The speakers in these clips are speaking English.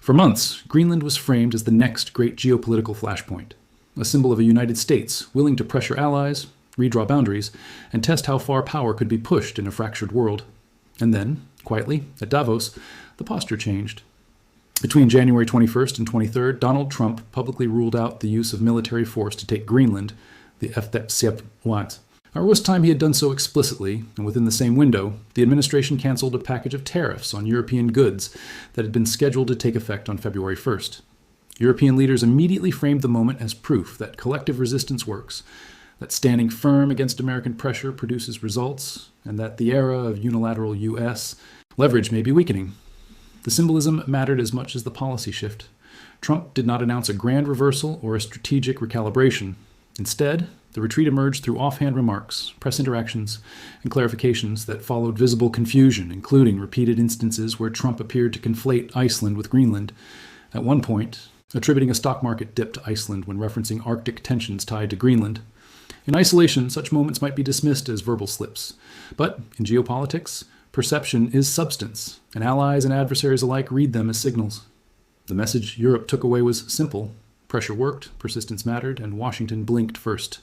For months, Greenland was framed as the next great geopolitical flashpoint, a symbol of a United States willing to pressure allies, redraw boundaries, and test how far power could be pushed in a fractured world. And then, quietly, at Davos, the posture changed. Between January 21st and 23rd, Donald Trump publicly ruled out the use of military force to take Greenland, the F-want. Or was time he had done so explicitly, and within the same window, the administration canceled a package of tariffs on European goods that had been scheduled to take effect on February 1st. European leaders immediately framed the moment as proof that collective resistance works, that standing firm against American pressure produces results, and that the era of unilateral U.S. leverage may be weakening. The symbolism mattered as much as the policy shift. Trump did not announce a grand reversal or a strategic recalibration. Instead, the retreat emerged through offhand remarks, press interactions, and clarifications that followed visible confusion, including repeated instances where Trump appeared to conflate Iceland with Greenland, at one point attributing a stock market dip to Iceland when referencing Arctic tensions tied to Greenland. In isolation, such moments might be dismissed as verbal slips. But in geopolitics, perception is substance, and allies and adversaries alike read them as signals. The message Europe took away was simple. Pressure worked, persistence mattered, and Washington blinked first.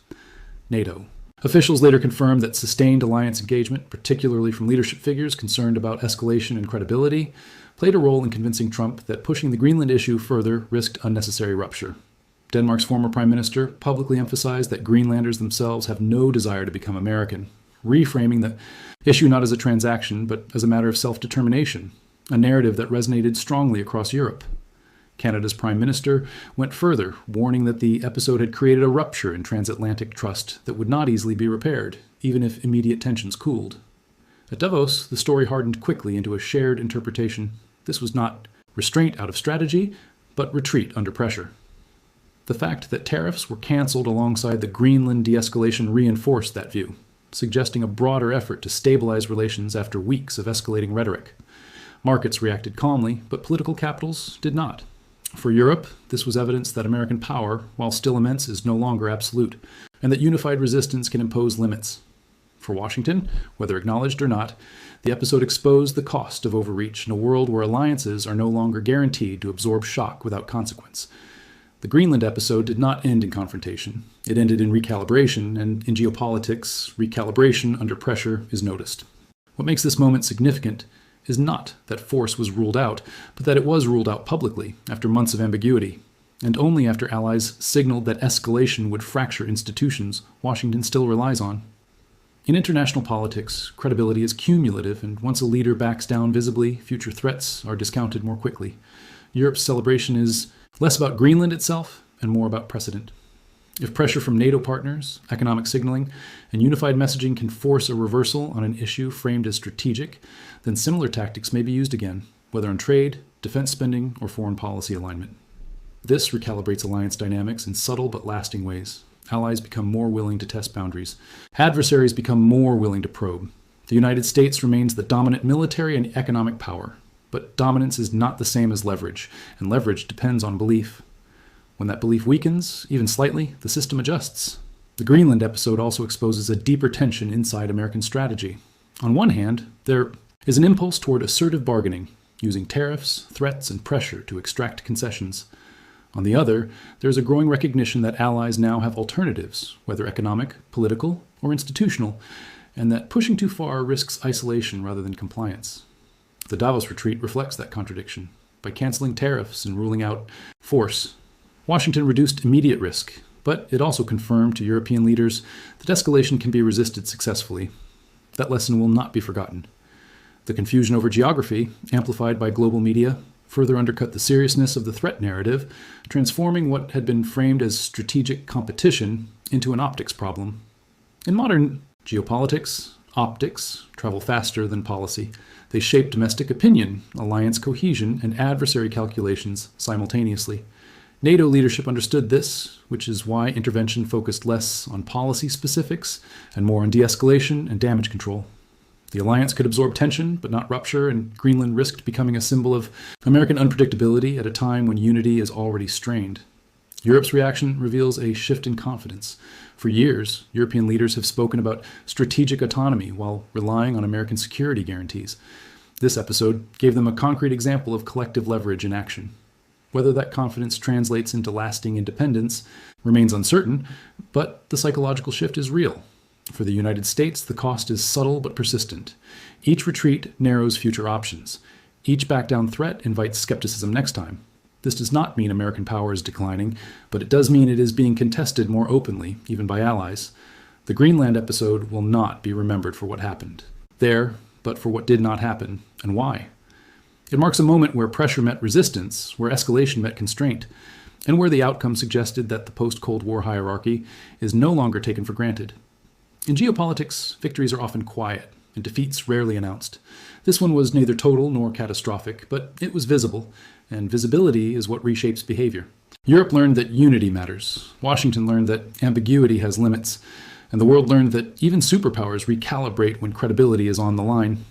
NATO. Officials later confirmed that sustained alliance engagement, particularly from leadership figures concerned about escalation and credibility, played a role in convincing Trump that pushing the Greenland issue further risked unnecessary rupture. Denmark's former prime minister publicly emphasized that Greenlanders themselves have no desire to become American, reframing the issue not as a transaction, but as a matter of self-determination, a narrative that resonated strongly across Europe. Canada's prime minister went further, warning that the episode had created a rupture in transatlantic trust that would not easily be repaired, even if immediate tensions cooled. At Davos, the story hardened quickly into a shared interpretation. This was not restraint out of strategy, but retreat under pressure. The fact that tariffs were canceled alongside the Greenland de-escalation reinforced that view, suggesting a broader effort to stabilize relations after weeks of escalating rhetoric. Markets reacted calmly, but political capitals did not. For Europe, this was evidence that American power, while still immense, is no longer absolute, and that unified resistance can impose limits. For Washington, whether acknowledged or not, the episode exposed the cost of overreach in a world where alliances are no longer guaranteed to absorb shock without consequence. The Greenland episode did not end in confrontation. It ended in recalibration, and in geopolitics, recalibration under pressure is noticed. What makes this moment significant is not that force was ruled out, but that it was ruled out publicly after months of ambiguity, and only after allies signaled that escalation would fracture institutions Washington still relies on. In international politics, credibility is cumulative, and once a leader backs down visibly, future threats are discounted more quickly. Europe's celebration is less about Greenland itself and more about precedent. If pressure from NATO partners, economic signaling, and unified messaging can force a reversal on an issue framed as strategic, then similar tactics may be used again, whether on trade, defense spending, or foreign policy alignment. This recalibrates alliance dynamics in subtle but lasting ways. Allies become more willing to test boundaries. Adversaries become more willing to probe. The United States remains the dominant military and economic power, but dominance is not the same as leverage, and leverage depends on belief. When that belief weakens, even slightly, the system adjusts. The Greenland episode also exposes a deeper tension inside American strategy. On one hand, there is an impulse toward assertive bargaining, using tariffs, threats, and pressure to extract concessions. On the other, there is a growing recognition that allies now have alternatives, whether economic, political, or institutional, and that pushing too far risks isolation rather than compliance. The Davos retreat reflects that contradiction. By canceling tariffs and ruling out force, Washington reduced immediate risk, but it also confirmed to European leaders that escalation can be resisted successfully. That lesson will not be forgotten. The confusion over geography, amplified by global media, further undercut the seriousness of the threat narrative, transforming what had been framed as strategic competition into an optics problem. In modern geopolitics, optics travel faster than policy. They shape domestic opinion, alliance cohesion, and adversary calculations simultaneously. NATO leadership understood this, which is why intervention focused less on policy specifics and more on de-escalation and damage control. The alliance could absorb tension, but not rupture, and Greenland risked becoming a symbol of American unpredictability at a time when unity is already strained. Europe's reaction reveals a shift in confidence. For years, European leaders have spoken about strategic autonomy while relying on American security guarantees. This episode gave them a concrete example of collective leverage in action. Whether that confidence translates into lasting independence remains uncertain, but the psychological shift is real. For the United States, the cost is subtle but persistent. Each retreat narrows future options. Each back-down threat invites skepticism next time. This does not mean American power is declining, but it does mean it is being contested more openly, even by allies. The Greenland episode will not be remembered for what happened there, but for what did not happen, and why. It marks a moment where pressure met resistance, where escalation met constraint, and where the outcome suggested that the post-Cold War hierarchy is no longer taken for granted. In geopolitics, victories are often quiet, and defeats rarely announced. This one was neither total nor catastrophic, but it was visible, and visibility is what reshapes behavior. Europe learned that unity matters. Washington learned that ambiguity has limits. And the world learned that even superpowers recalibrate when credibility is on the line.